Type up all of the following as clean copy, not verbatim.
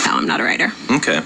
No, I'm not a writer. Okay.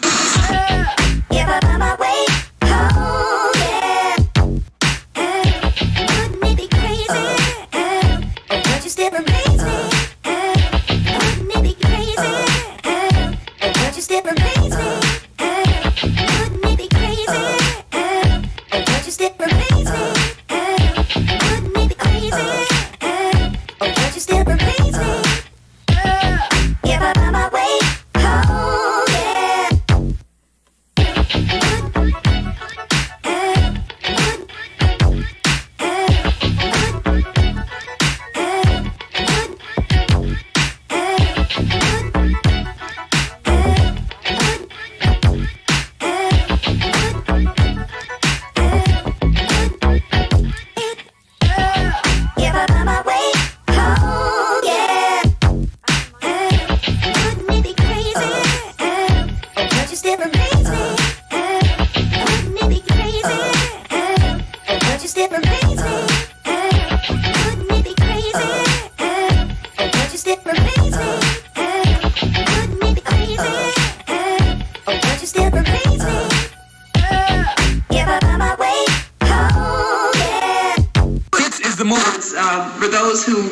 For those who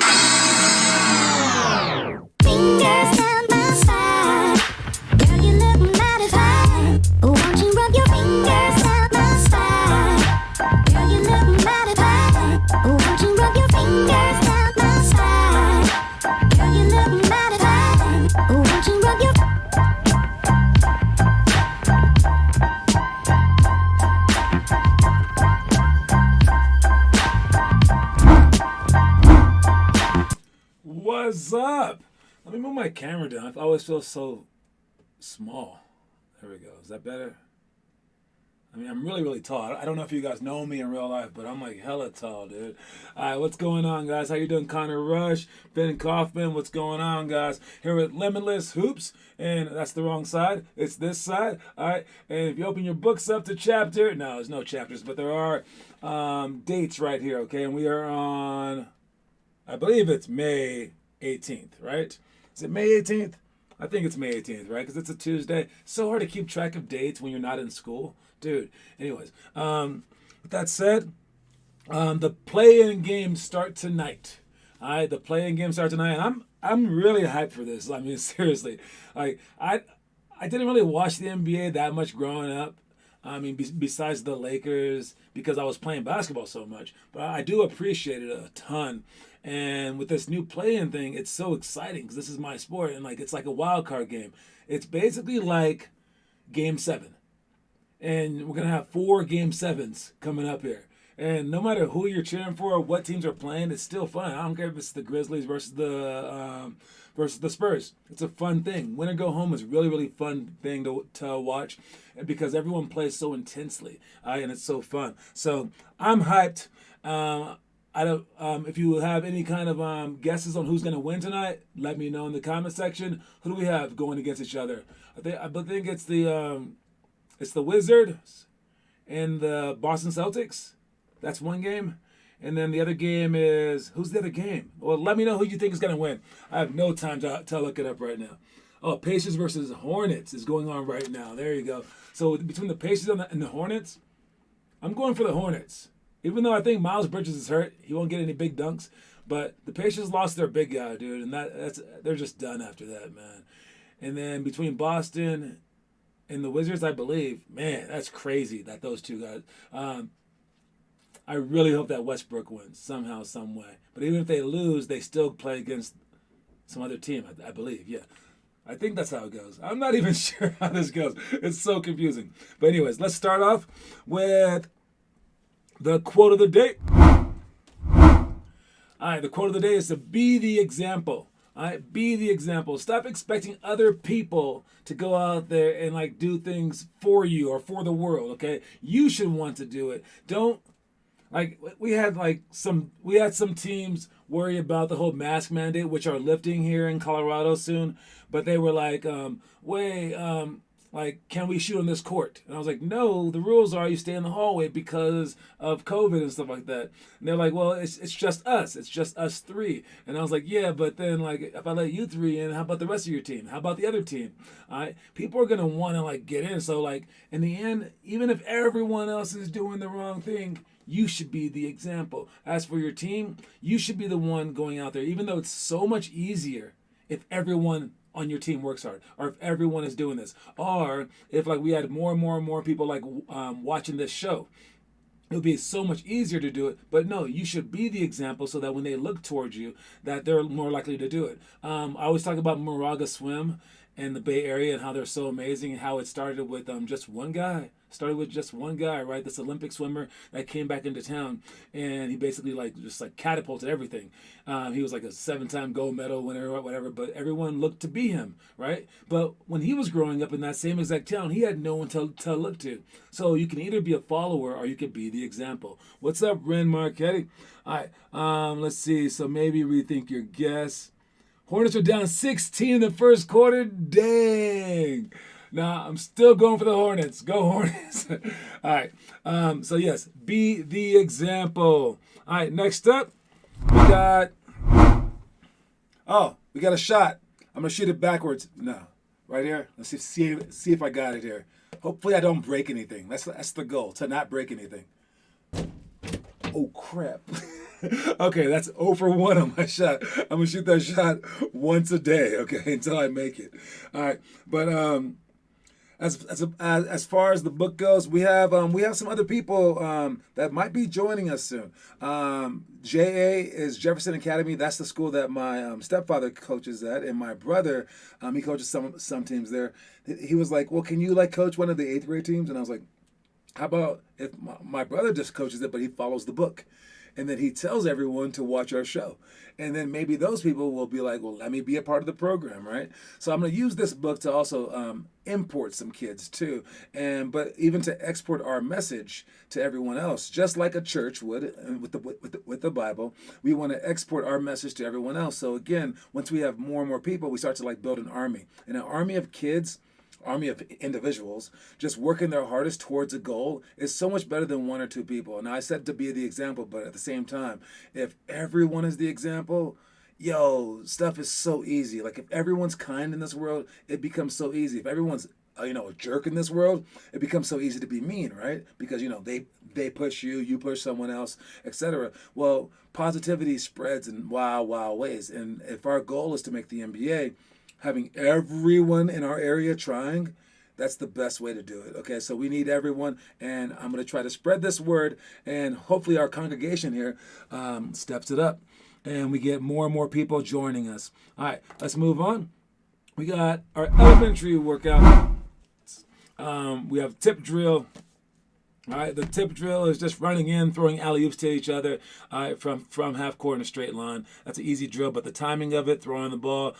fingers down my spine, girl, you look mighty fine. Won't you rub your fingers down my spine? Girl, you look mighty fine. Won't you rub your fingers down my spine? Girl, you look mighty fine. Won't you rub your What's up? Let me move my camera down. I always feel so small. There we go. Is that better? I mean, I'm really, really tall. I don't know if you guys know me in real life, but I'm like hella tall, dude. All right, what's going on, guys? How you doing? Connor Rush, Ben Kaufman. What's going on, guys? Here with Limitless Hoops, and that's the wrong side. It's this side. All right, and if you open your books up to chapter, no, there's no chapters, but there are dates right here, okay? And we are on, I believe it's May 18th, right? Is it May 18th? I think it's May 18th, right? Because it's a Tuesday. So hard to keep track of dates when you're not in school. Dude, anyways. With that said, the play-in games start tonight. All right, the play-in games start tonight. And I'm really hyped for this. I mean, seriously. Like, I didn't really watch the NBA that much growing up. I mean, besides the Lakers, because I was playing basketball so much. But I do appreciate it a ton. And with this new play-in thing, it's so exciting because this is my sport. And, like, it's like a wild card game. It's basically like Game 7. And we're going to have 4 Game 7s coming up here. And no matter who you're cheering for or what teams are playing, it's still fun. I don't care if it's the Grizzlies versus the Spurs. It's a fun thing. Win or go home is really, really fun thing to watch because everyone plays so intensely, and it's so fun. So I'm hyped. I don't. If you have any kind of guesses on who's going to win tonight, let me know in the comment section. Who do we have going against each other? I think it's the Wizards and the Boston Celtics. That's one game. And then the other game is, who's the other game? Well, let me know who you think is going to win. I have no time to look it up right now. Oh, Pacers versus Hornets is going on right now. There you go. So between the Pacers and the Hornets, I'm going for the Hornets. Even though I think Miles Bridges is hurt, he won't get any big dunks. But the Pacers lost their big guy, dude, and they're just done after that, man. And then between Boston and the Wizards, I believe, man, that's crazy that those two guys. I really hope that Westbrook wins somehow, some way. But even if they lose, they still play against some other team, I believe. Yeah. I think that's how it goes. I'm not even sure how this goes. It's so confusing. But anyways, let's start off with the quote of the day. All right, the quote of the day is to be the example. All right, be the example. Stop expecting other people to go out there and like do things for you or for the world, okay? You should want to do it. Don't like we had some teams worry about the whole mask mandate, which are lifting here in Colorado soon, but they were like, like, can we shoot on this court? And I was like, no, the rules are you stay in the hallway because of COVID and stuff like that. And they're like, well, it's just us. It's just us three. And I was like, yeah, but then like if I let you three in, how about the rest of your team? How about the other team? All right, people are gonna want to like get in. So like in the end, even if everyone else is doing the wrong thing, you should be the example. As for your team, you should be the one going out there, even though it's so much easier if everyone on your team works hard, or if everyone is doing this, or if like we had more and more and more people like watching this show, it would be so much easier to do it. But no, you should be the example so that when they look towards you, that they're more likely to do it. I always talk about Moraga Swim in the Bay Area and how they're so amazing, and how it started with just one guy. Started with just one guy, right? This Olympic swimmer that came back into town, and he basically just catapulted everything. He was like a 7-time gold medal winner, whatever. But everyone looked to be him, right? But when he was growing up in that same exact town, he had no one to look to. So you can either be a follower or you can be the example. What's up, Ren Marchetti? All right, let's see. So maybe rethink your guess. Hornets are down 16 in the first quarter. Dang. Nah, I'm still going for the Hornets. Go Hornets. All right. So yes, be the example. All right. Next up, we got a shot. I'm gonna shoot it backwards. No, right here. Let's see if I got it here. Hopefully, I don't break anything. That's the goal, to not break anything. Oh crap. Okay, that's 0 for 1 on my shot. I'm gonna shoot that shot once a day, okay, until I make it. All right, but as far as the book goes, we have some other people that might be joining us soon. JA is Jefferson Academy. That's the school that my stepfather coaches at, and my brother he coaches some teams there. He was like, well, can you like coach one of the 8th grade teams? And I was like, how about if my brother just coaches it, but he follows the book? And then he tells everyone to watch our show. And then maybe those people will be like, well, let me be a part of the program, right? So I'm going to use this book to also import some kids too. But even to export our message to everyone else, just like a church would with the Bible, we want to export our message to everyone else. So again, once we have more and more people, we start to like build an army. And an army of kids, army of individuals just working their hardest towards a goal is so much better than 1 or 2 people. And I said to be the example, but at the same time, if everyone is the example, stuff is so easy. Like if everyone's kind in this world, it becomes so easy. If everyone's a jerk in this world, it becomes so easy to be mean, right? Because they push you push someone else, etc. Well, positivity spreads in wild ways. And if our goal is to make the NBA, having everyone in our area trying, that's the best way to do it. Okay, so we need everyone, and I'm going to try to spread this word, and hopefully our congregation here steps it up, and we get more and more people joining us. All right, let's move on. We got our elementary workout. We have tip drill. All right, the tip drill is just running in, throwing alley-oops to each other from half court in a straight line. That's an easy drill, but the timing of it, throwing the ball,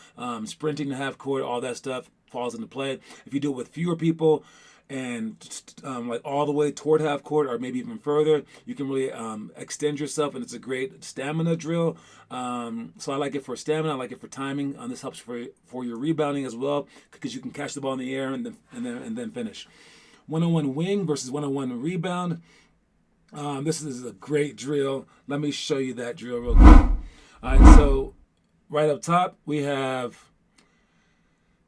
sprinting to half court, all that stuff falls into play. If you do it with fewer people and like all the way toward half court or maybe even further, you can really extend yourself, and it's a great stamina drill. So I like it for stamina. I like it for timing. This helps for your rebounding as well, because you can catch the ball in the air and then finish. 1-on-1 wing versus 1-on-1 rebound. This is a great drill. Let me show you that drill real quick. All right, so right up top, we have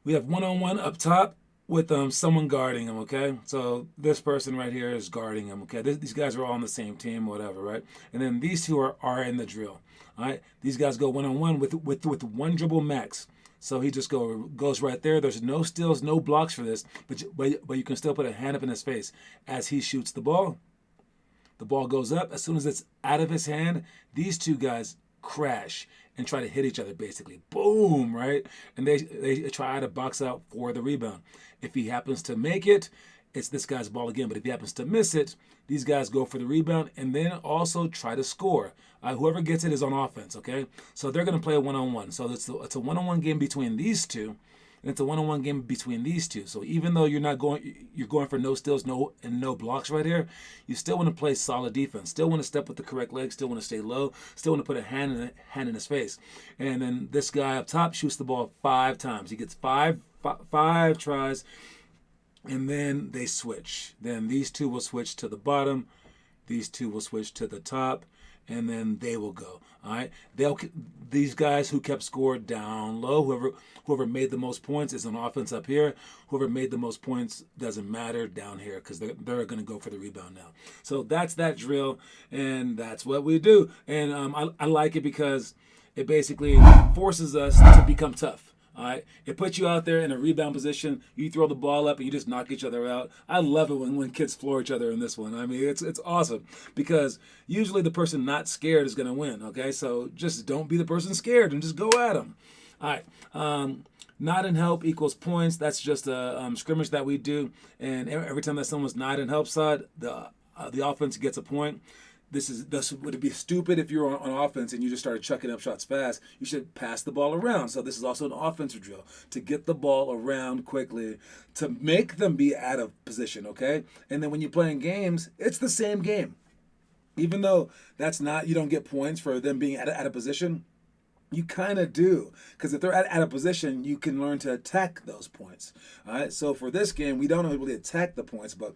1-on-1 up top with someone guarding him, okay? So this person right here is guarding him, okay? These guys are all on the same team, whatever, right? And then these two are in the drill, all right? These guys go 1-on-1 with one dribble max. So he just goes right there. There's no steals, no blocks for this, but you can still put a hand up in his face as he shoots the ball. The ball goes up. As soon as it's out of his hand, these two guys crash and try to hit each other, basically. Boom, right? And they try to box out for the rebound. If he happens to make it, it's this guy's ball again. But if he happens to miss it, these guys go for the rebound and then also try to score. Whoever gets it is on offense, okay? So they're going to play a one-on-one. So it's a one-on-one game between these two. And it's a one-on-one game between these two. So even though you're going for no steals, no blocks right here, you still want to play solid defense. Still want to step with the correct leg. Still want to stay low. Still want to put a hand in his face. And then this guy up top shoots the ball 5 times. He gets five tries, and then they switch. Then these two will switch to the bottom. These two will switch to the top. And then they will go. All right. These guys who kept score down low, whoever made the most points is on offense up here. Whoever made the most points doesn't matter down here because they're going to go for the rebound now. So that's that drill, and that's what we do. And I like it because it basically forces us to become tough. All right, it puts you out there in a rebound position. You throw the ball up and you just knock each other out. I love it when kids floor each other in this one. I mean, it's awesome because usually the person not scared is going to win. Okay, so just don't be the person scared and just go at them. All right, not in help equals points. That's just a scrimmage that we do, and every time that someone's not in help side, the offense gets a point. This would be stupid if you're on offense and you just started chucking up shots fast. You should pass the ball around. So this is also an offensive drill to get the ball around quickly to make them be out of position, okay? And then when you're playing games, it's the same game. Even though you don't get points for them being out of position, you kind of do. Because if they're out of position, you can learn to attack those points. All right? So for this game, we don't really attack the points, but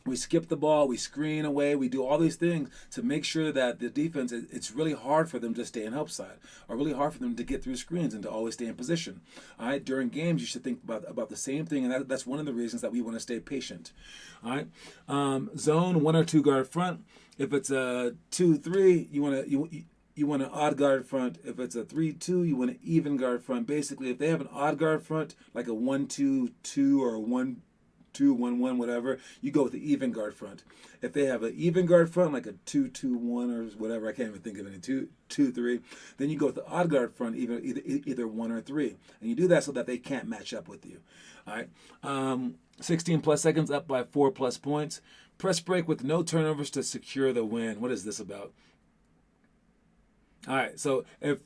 we skip the ball, we screen away, we do all these things to make sure that the defense, it's really hard for them to stay in help side, or really hard for them to get through screens and to always stay in position. All right, during games, you should think about the same thing, and that's one of the reasons that we want to stay patient. All right, zone 1 or 2 guard front. If it's a 2-3, you want an odd guard front. If it's a 3-2, you want an even guard front. Basically, if they have an odd guard front, like a 1-2-2 or a 1-2-1-1, whatever, you go with the even guard front. If they have an even guard front, like a 2-2-1 or whatever, I can't even think of any, 2-2-3, then you go with the odd guard front, either 1 or 3. And you do that so that they can't match up with you. All right. 16 plus seconds, up by 4 plus points. Press break with no turnovers to secure the win. What is this about? All right, so if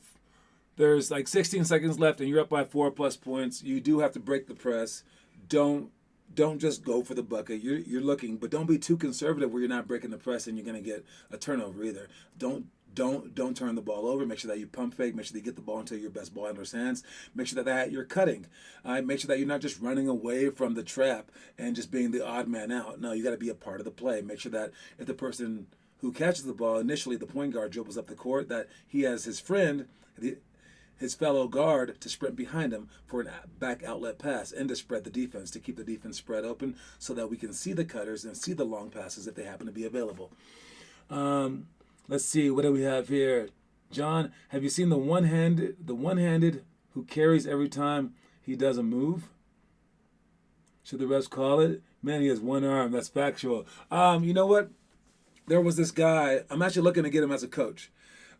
there's like 16 seconds left and you're up by 4 plus points, you do have to break the press. Don't just go for the bucket. You're looking, but don't be too conservative where you're not breaking the press and you're going to get a turnover either. Don't turn the ball over. Make sure that you pump fake. Make sure that you get the ball into your best ball handler's hands. Make sure that you're cutting. Make sure that you're not just running away from the trap and just being the odd man out. No, you got to be a part of the play. Make sure that if the person who catches the ball, initially the point guard dribbles up the court, that he has his friend, his fellow guard, to sprint behind him for a back outlet pass and to spread the defense, to keep the defense spread open so that we can see the cutters and see the long passes if they happen to be available. Let's see, what do we have here? John, have you seen the one-handed who carries every time he does a move? Should the refs call it? Man, he has one arm. That's factual. You know what? There was this guy. I'm actually looking to get him as a coach.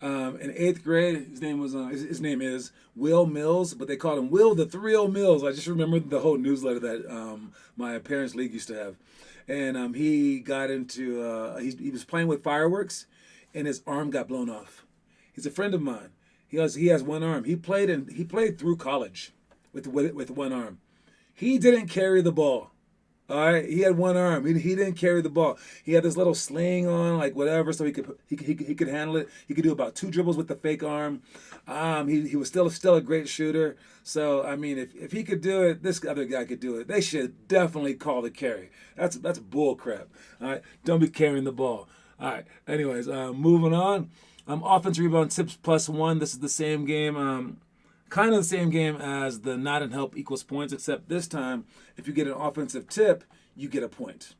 In 8th grade, his name is Will Mills, but they called him Will the Thrill Mills. I just remember the whole newsletter that my parents' league used to have, and he got into he was playing with fireworks, and his arm got blown off. He's a friend of mine. He has one arm. He played through college with one arm. He didn't carry the ball. All right, he had one arm. He didn't carry the ball. He had this little sling on, like whatever, so he could handle it. He could do about 2 dribbles with the fake arm. He was still a great shooter. So I mean, if he could do it, this other guy could do it. They should definitely call the carry. That's bull crap. All right, don't be carrying the ball. All right. Anyways, moving on. Offense rebound tips +1. This is the same game. Kind of the same game as the not in help equals points, except this time, if you get an offensive tip, you get a point.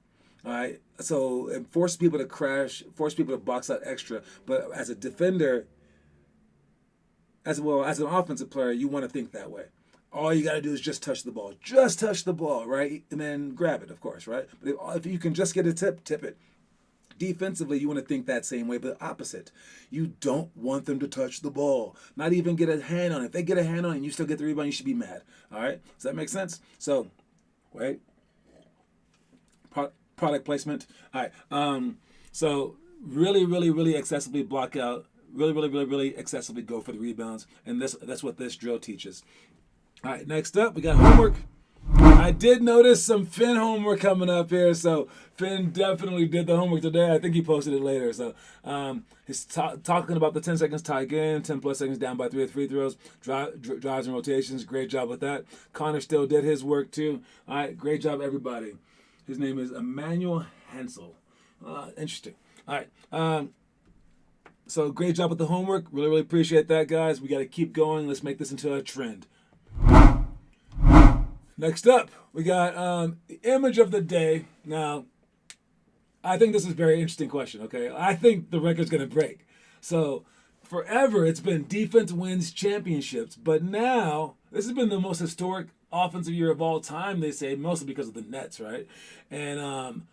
All right? So it forces people to crash, force people to box out extra. But as a defender, as well as an offensive player, you want to think that way. all you got to do is just touch the ball. Just touch the ball, right? And then grab it, of course, right? But if you can just get a tip it. Defensively, you want to think that same way, but opposite. You don't want them to touch the ball. Not even get a hand on it. If they get a hand on it and you still get the rebound, you should be mad. All right? Does that make sense? So, wait. Product placement. All right. So, really excessively block out. Really excessively go for the rebounds. And that's what this drill teaches. All right, next up, we got homework. I did notice some Finn homework coming up here, so Finn definitely did the homework today. I think he posted it later. So he's talking about the 10 seconds tie game, 10 plus seconds down by 3 at free throws, drives and rotations. Great job with that. Connor still did his work too. All right, great job, everybody. His name is Emmanuel Hansel. Interesting. All right. So great job with the homework. Really appreciate that, guys. We got to keep going. Let's make this into a trend. Next up, we got the image of the day. Now, I think this is a very interesting question, okay? I think the record's going to break. So, forever, it's been defense wins championships. But now, this has been the most historic offensive year of all time, they say, mostly because of the Nets, right? And,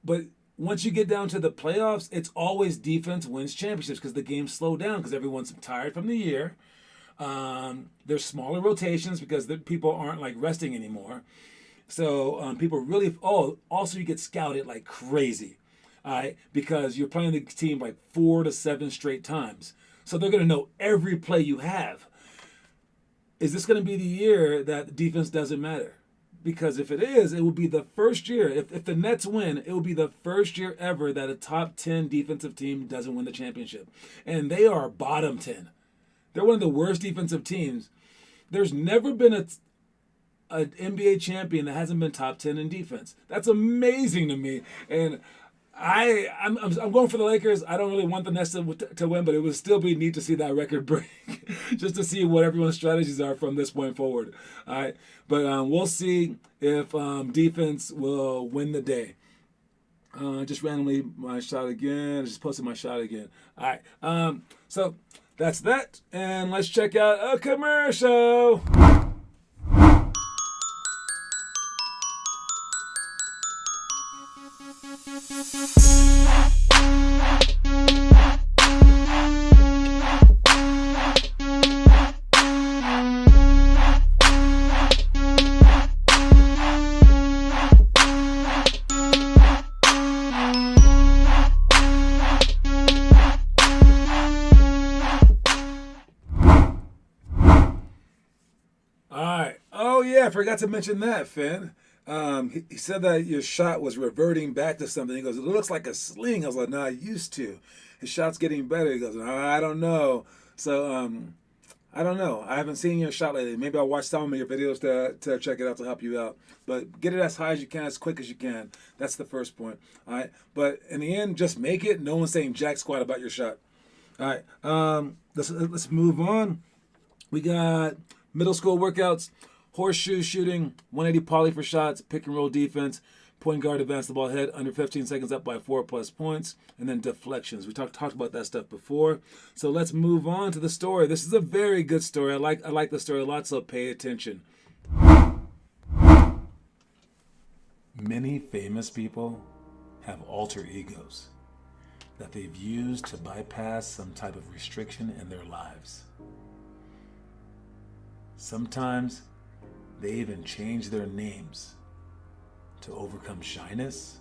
but once you get down to the playoffs, it's always defense wins championships because the games slow down because everyone's tired from the year. There's smaller rotations because the people aren't like resting anymore. So people really, also you get scouted like crazy, all right, because you're playing the team like 4 to 7 straight times. So they're going to know every play you have. Is this going to be the year that defense doesn't matter? Because if it is, it will be the first year. If the Nets win, it will be the first year ever that a top 10 defensive team doesn't win the championship. And they are bottom 10. They're one of the worst defensive teams. There's never been an NBA champion that hasn't been top 10 in defense. That's amazing to me. And I'm going for the Lakers. I don't really want the Nets to win, but it would still be neat to see that record break, just to see what everyone's strategies are from this point forward. All right, but we'll see if defense will win the day. Just randomly my shot again. I just posted my shot again. All right. So that's that, and let's check out a commercial. I forgot to mention that, Finn. He said that your shot was reverting back to something. He goes, it looks like a sling. I was like, no, I used to. His shot's getting better. He goes, I don't know. So, I don't know. I haven't seen your shot lately. Maybe I'll watch some of your videos to check it out to help you out. But get it as high as you can, as quick as you can. That's the first point. All right. But in the end, just make it. No one's saying jack squat about your shot. All right. Let's move on. We got middle school workouts. Horseshoe shooting, 180 poly for shots, pick and roll defense, point guard advance the ball head under 15 seconds up by 4+ points, and then deflections. We talked about that stuff before. So let's move on to the story. This is a very good story. I like the story a lot, so pay attention. Many famous people have alter egos that they've used to bypass some type of restriction in their lives. Sometimes they even change their names to overcome shyness,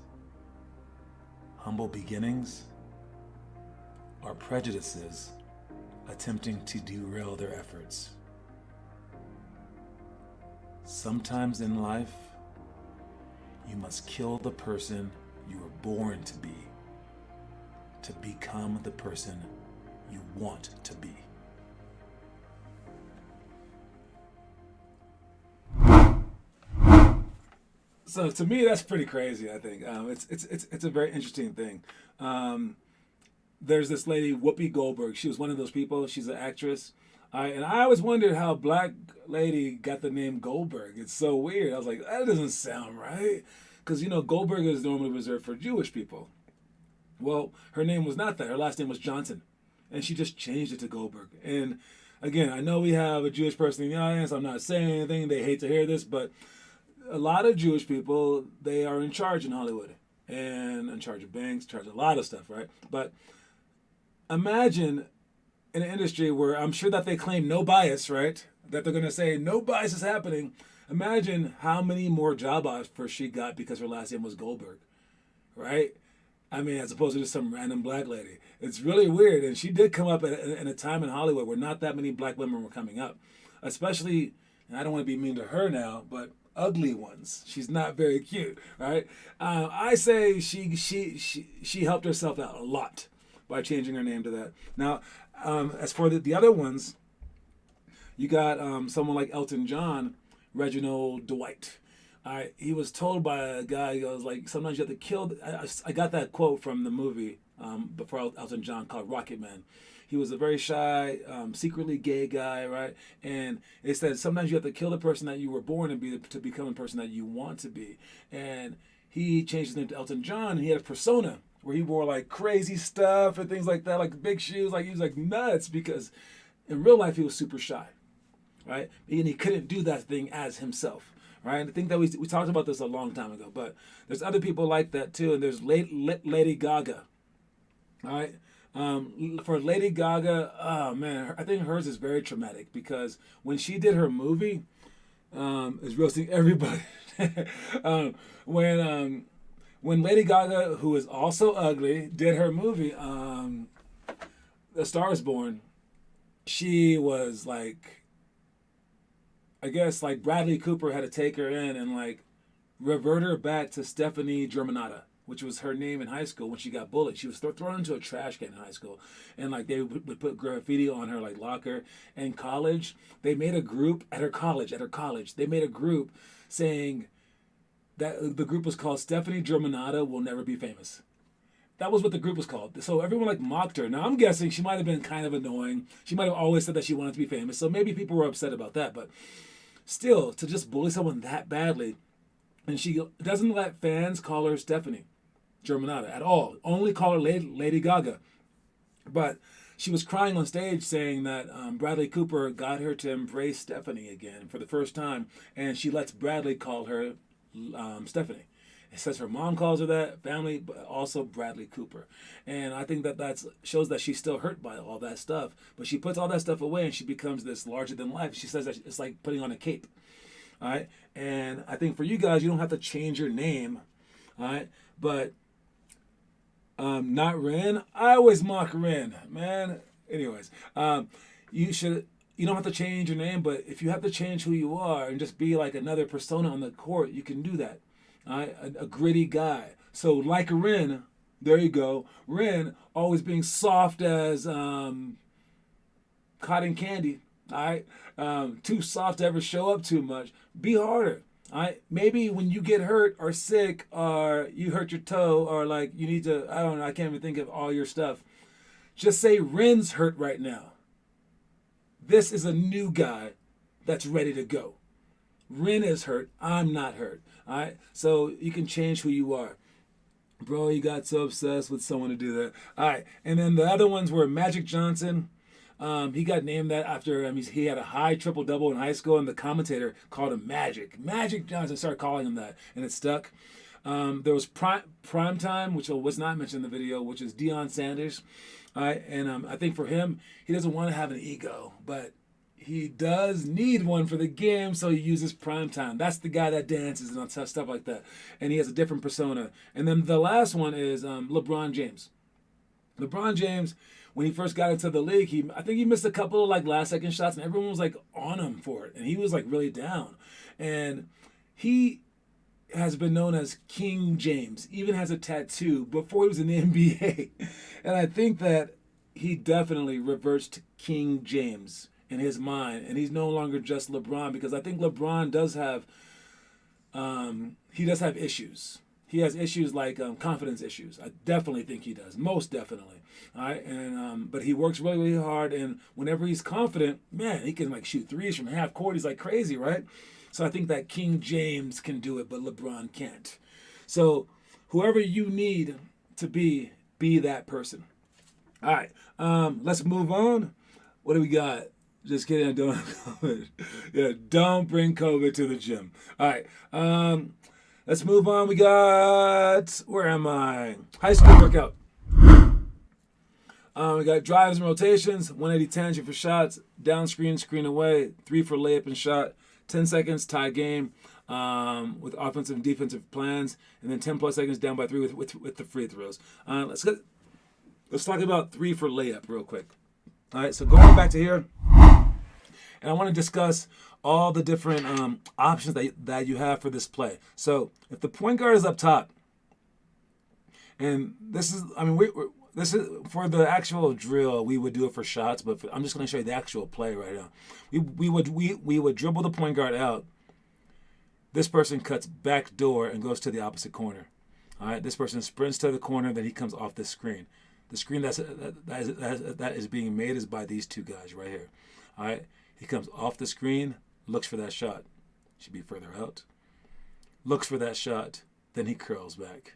humble beginnings, or prejudices attempting to derail their efforts. Sometimes in life, you must kill the person you were born to become the person you want to be. So to me, that's pretty crazy. I think it's a very interesting thing. There's this lady, Whoopi Goldberg. She was one of those people. She's an actress, and I always wondered how a black lady got the name Goldberg. It's so weird. I was like, that doesn't sound right, because Goldberg is normally reserved for Jewish people. Well, her name was not that. Her last name was Johnson, and she just changed it to Goldberg. And again, I know we have a Jewish person in the audience. I'm not saying anything. They hate to hear this, but a lot of Jewish people, they are in charge in Hollywood and in charge of banks, in charge of a lot of stuff, right? But imagine in an industry where I'm sure that they claim no bias, right? That they're going to say no bias is happening. Imagine how many more job offers she got because her last name was Goldberg, right? I mean, as opposed to just some random black lady. It's really weird. And she did come up in a time in Hollywood where not that many black women were coming up, especially, and I don't want to be mean to her now, but ugly ones. She's not very cute, right? I say she helped herself out a lot by changing her name to that. Now, as for the other ones, you got someone like Elton John, Reginald Dwight. He was told by a guy, he goes like, sometimes you have to kill. I got that quote from the movie before Elton John called Rocket Man. He was a very shy, secretly gay guy, right? And it said sometimes you have to kill the person that you were born to be to become the person that you want to be. And he changed his name to Elton John. And he had a persona where he wore like crazy stuff and things like that, like big shoes, like he was like nuts because in real life he was super shy, right? And he couldn't do that thing as himself. Right, and I think that we talked about this a long time ago, but there's other people like that too, and there's Lady Gaga. All right, for Lady Gaga, oh man, I think hers is very traumatic because when she did her movie, is roasting everybody. When Lady Gaga, who is also ugly, did her movie, A Star Is Born, she was like, I guess like Bradley Cooper had to take her in and like revert her back to Stephanie Germanotta, which was her name in high school when she got bullied. She was thrown into a trash can in high school, and like they would put graffiti on her like locker. In college, they made a group at her college. They made a group saying that the group was called Stephanie Germanotta Will Never Be Famous. That was what the group was called. So everyone like mocked her. Now I'm guessing she might have been kind of annoying. She might have always said that she wanted to be famous. So maybe people were upset about that. But still, to just bully someone that badly, and she doesn't let fans call her Stephanie Germanotta at all. Only call her Lady Gaga. But she was crying on stage saying that Bradley Cooper got her to embrace Stephanie again for the first time. And she lets Bradley call her Stephanie. It says her mom calls her that, family, but also Bradley Cooper. And I think that shows that she's still hurt by all that stuff. But she puts all that stuff away and she becomes this larger than life. She says that it's like putting on a cape. All right? And I think for you guys, you don't have to change your name. All right? But not Ren. I always mock Ren, man. Anyways, you don't have to change your name, but if you have to change who you are and just be like another persona on the court, you can do that. A gritty guy. So like Ren, there you go. Ren always being soft as cotton candy. All right, too soft to ever show up too much. Be harder. All right, maybe when you get hurt or sick or you hurt your toe or like you need to, I don't know, I can't even think of all your stuff. Just say Ren's hurt right now. This is a new guy that's ready to go. Ren is hurt. I'm not hurt. All right? So you can change who you are. Bro, you got so obsessed with someone to do that. All right. And then the other ones were Magic Johnson. He got named that after he had a high triple-double in high school, and the commentator called him Magic. Magic Johnson started calling him that, and it stuck. There was Prime Time, which was not mentioned in the video, which is Deion Sanders. All right? And I think for him, he doesn't want to have an ego, but he does need one for the game, so he uses Prime Time. That's the guy that dances and stuff like that. And he has a different persona. And then the last one is LeBron James. LeBron James, when he first got into the league, I think he missed a couple of like last-second shots, and everyone was like on him for it. And he was like really down. And he has been known as King James, even has a tattoo before he was in the NBA. And I think that he definitely reverts to King James in his mind, and he's no longer just LeBron, because I think LeBron does have issues. He has issues like confidence issues. I definitely think he does, most definitely. All right, and but he works really, really hard, and whenever he's confident, man, he can like shoot threes from half court. He's like crazy, right? So I think that King James can do it, but LeBron can't. So whoever you need to be that person. All right, let's move on. What do we got? Just kidding, I don't have COVID. Yeah, don't bring COVID to the gym. All right, let's move on. We got, where am I? High school workout. We got drives and rotations, 180 tangent for shots, down screen, screen away, 3 for layup and shot, 10 seconds, tie game with offensive and defensive plans, and then 10 plus seconds down by 3 with the free throws. Let's talk about 3 for layup real quick. All right, so going back to here, and I want to discuss all the different options that you have for this play. So if the point guard is up top, and this is, I mean, this is for the actual drill. We would do it for shots, but I'm just going to show you the actual play right now. We would dribble the point guard out. This person cuts back door and goes to the opposite corner. All right, this person sprints to the corner, then he comes off this screen. The screen that is being made is by these two guys right here. All right, he comes off the screen, looks for that shot. Should be further out. Looks for that shot, then he curls back.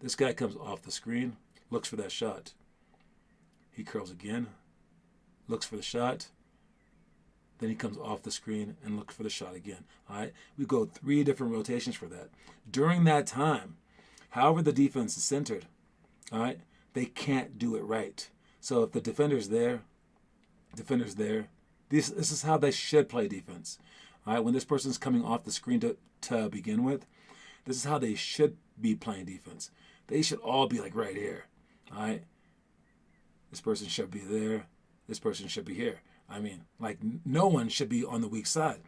This guy comes off the screen, looks for that shot. He curls again, looks for the shot. Then he comes off the screen and looks for the shot again. All right, we go 3 different rotations for that. During that time, however the defense is centered, all right, they can't do it right. So if the defender's there, this is how they should play defense. All right, when this person's coming off the screen to begin with, this is how they should be playing defense. They should all be like right here. All right, this person should be there. This person should be here. I mean, like, no one should be on the weak side.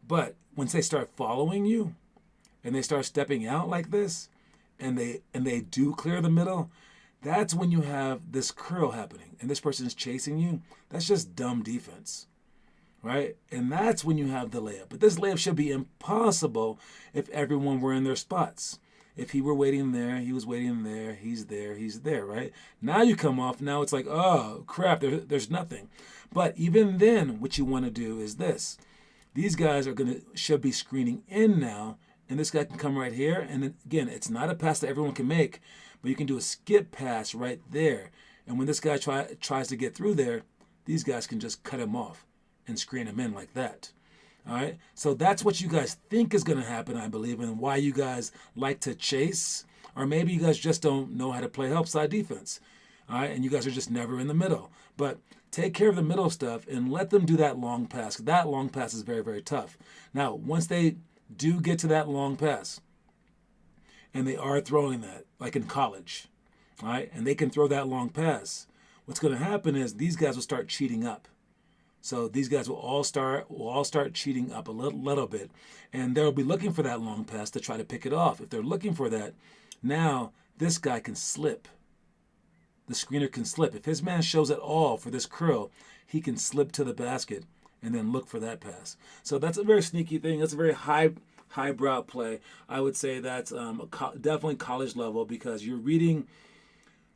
But once they start following you and they start stepping out like this and they do clear the middle, that's when you have this curl happening and this person's chasing you. That's just dumb defense, right? And that's when you have the layup. But this layup should be impossible if everyone were in their spots. If he were waiting there, he was waiting there, he's there, right? Now you come off, now it's like, oh, crap, there's nothing. But even then, what you want to do is this. These guys should be screening in now, and this guy can come right here. And again, it's not a pass that everyone can make, but you can do a skip pass right there. And when this guy tries to get through there, these guys can just cut him off and screen him in like that. All right, so that's what you guys think is going to happen, I believe, and why you guys like to chase, or maybe you guys just don't know how to play help side defense. All right, and you guys are just never in the middle. But take care of the middle stuff and let them do that long pass. That long pass is very, very tough. Now, once they do get to that long pass, and they are throwing that, like in college, all right, and they can throw that long pass, what's going to happen is these guys will start cheating up. So these guys will all start cheating up a little bit, and they'll be looking for that long pass to try to pick it off. If they're looking for that, now this guy can slip. The screener can slip. If his man shows at all for this curl, he can slip to the basket and then look for that pass. So that's a very sneaky thing. That's a very highbrow play. I would say that's definitely college level, because you're reading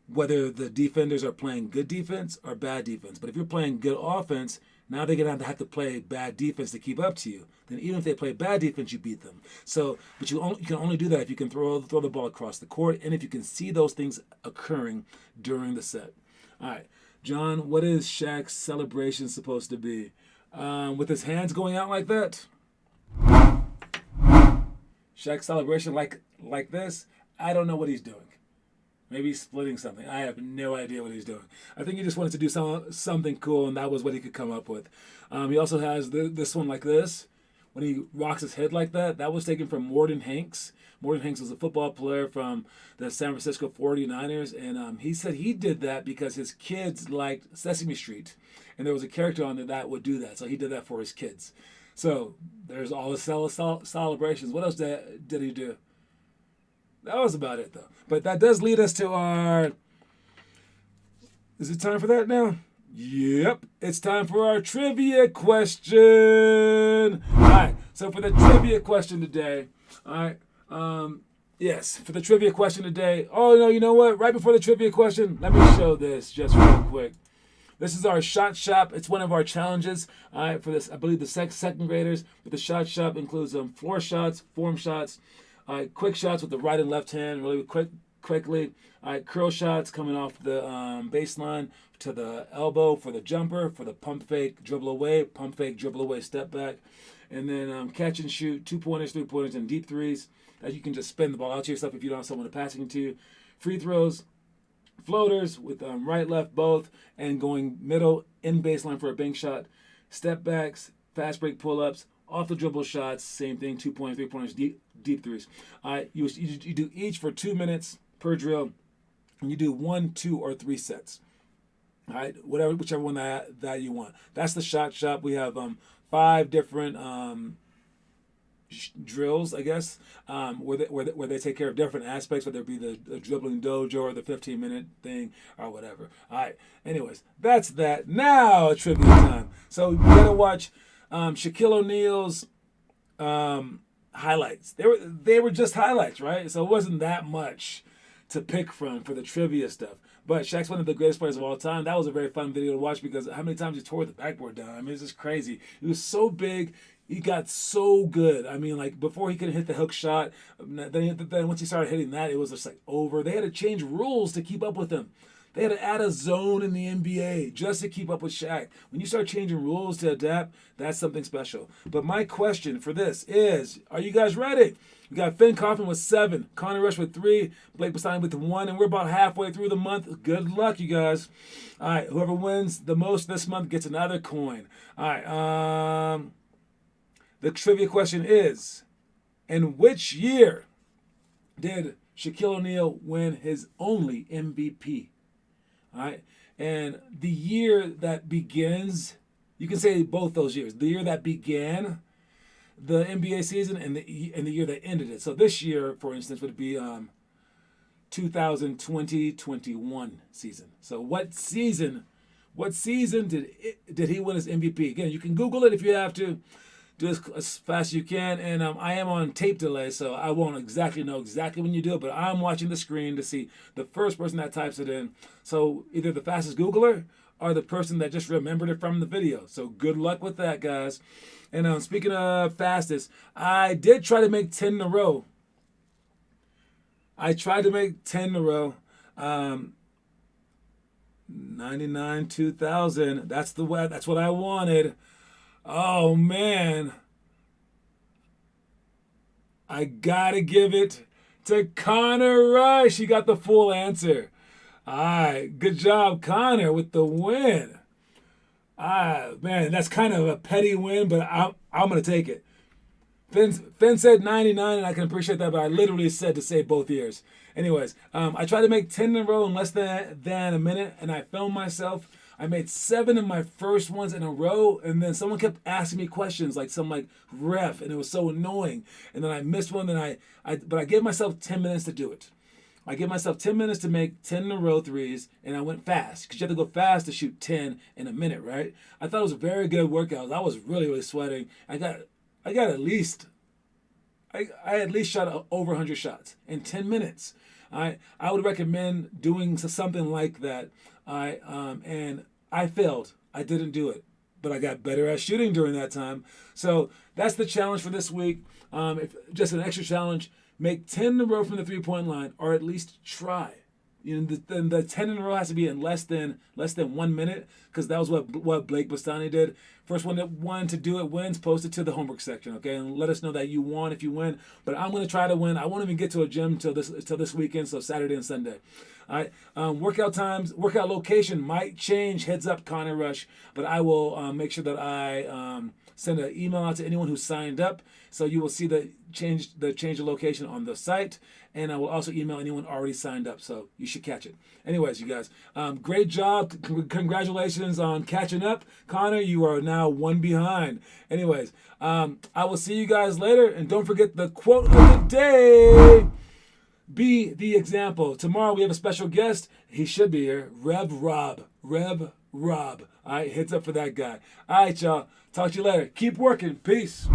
whether the defenders are playing good defense or bad defense. But if you're playing good offense, now they're going to have to play bad defense to keep up to you. Then even if they play bad defense, you beat them. So, but you can only do that if you can throw the ball across the court and if you can see those things occurring during the set. All right, John, what is Shaq's celebration supposed to be? With his hands going out like that? Shaq's celebration like this? I don't know what he's doing. Maybe he's splitting something. I have no idea what he's doing. I think he just wanted to do something cool, and that was what he could come up with. He also has this one like this. When he rocks his head like that, that was taken from Morton Hanks. Morton Hanks was a football player from the San Francisco 49ers, and he said he did that because his kids liked Sesame Street, and there was a character on there that would do that, so he did that for his kids. So there's all the celebrations. What else did he do? That was about it, though. But that does lead us to our... Is it time for that now? Yep. It's time for our trivia question. All right. So for the trivia question today, all right. Yes, for the trivia question today. Oh, no, you know what? Right before the trivia question, let me show this just real quick. This is our shot shop. It's one of our challenges. All right, for this, I believe the second graders. But the shot shop includes floor shots, form shots, quick shots with the right and left hand, really quick quickly. All right, curl shots coming off the baseline to the elbow for the jumper, for the pump fake, dribble away, step back. And then catch and shoot, 2-pointers, 3-pointers, and deep threes. That you can just spin the ball out to yourself if you don't have someone to pass it to. Free throws, floaters with right, left, both, and going middle in baseline for a bank shot. Step backs, fast break pull-ups, off the dribble shots, same thing, 2-pointers, 3-pointers, deep threes. You do each for 2 minutes per drill, and you do 1, 2, or 3 sets. All right, whichever one that you want. That's the shot shop. We have 5 different drills, I guess, where they take care of different aspects, whether it be the dribbling dojo or the 15-minute thing or whatever. All right. Anyways, that's that. Now trivia time. So you gotta watch Shaquille O'Neal's highlights. They were just highlights, right? So it wasn't that much to pick from for the trivia stuff. But Shaq's one of the greatest players of all time. That was a very fun video to watch because how many times he tore the backboard down? I mean, it's just crazy. He was so big. He got so good. I mean, like, before he could hit the hook shot, then once he started hitting that, it was just like over. They had to change rules to keep up with him. They had to add a zone in the NBA just to keep up with Shaq. When you start changing rules to adapt, that's something special. But my question for this is, are you guys ready? We got Finn Kaufman with 7, Connor Rush with 3, Blake Bastani with 1, and we're about halfway through the month. Good luck, you guys. All right, whoever wins the most this month gets another coin. All right, the trivia question is, in which year did Shaquille O'Neal win his only MVP? All right, and the year that begins, you can say both those years. The year that began the NBA season and the year that ended it. So this year, for instance, would be 2020-21 season. So what season did he win his MVP? Again, you can Google it if you have to. Do it as fast as you can. And I am on tape delay, so I won't know exactly when you do it, but I'm watching the screen to see the first person that types it in. So either the fastest Googler or the person that just remembered it from the video. So good luck with that, guys. And speaking of fastest, I did try to make 10 in a row. 99, 2000. That's what I wanted. Oh, man. I gotta give it to Connor Rush. He got the full answer. All right. Good job, Connor, with the win. Man, that's kind of a petty win, but I'm going to take it. Finn said 99, and I can appreciate that, but I literally said to save both years. Anyways, I tried to make 10 in a row in less than a minute, and I filmed myself. I made 7 of my first ones in a row, and then someone kept asking me questions like some ref, and it was so annoying. And then I missed one, but I gave myself 10 minutes to do it. I gave myself 10 minutes to make 10 in a row threes, and I went fast because you have to go fast to shoot 10 in a minute, right? I thought it was a very good workout. I was really, really sweating. I at least shot over 100 shots in 10 minutes. I would recommend doing something like that. And I failed. I didn't do it, but I got better at shooting during that time. So that's the challenge for this week. Just an extra challenge. Make 10 in a row from the 3-point line, or at least try. You know, the 10 in a row has to be in less than 1 minute, because that was what Blake Bastani did. First one that wanted to do it wins. Post it to the homework section, okay, and let us know that you won if you win. But I'm gonna try to win. I won't even get to a gym till this weekend, so Saturday and Sunday. All right. Workout times, workout location might change. Heads up, Connor Rush. But I will make sure that I send an email out to anyone who signed up, so you will see the change of location on the site. And I will also email anyone already signed up, so you should catch it. Anyways, you guys, great job. Congratulations on catching up. Connor, you are now 1 behind. Anyways, I will see you guys later. And don't forget the quote of the day. Be the example. Tomorrow we have a special guest. He should be here. Rev Rob. All right, heads up for that guy. All right, y'all. Talk to you later. Keep working. Peace.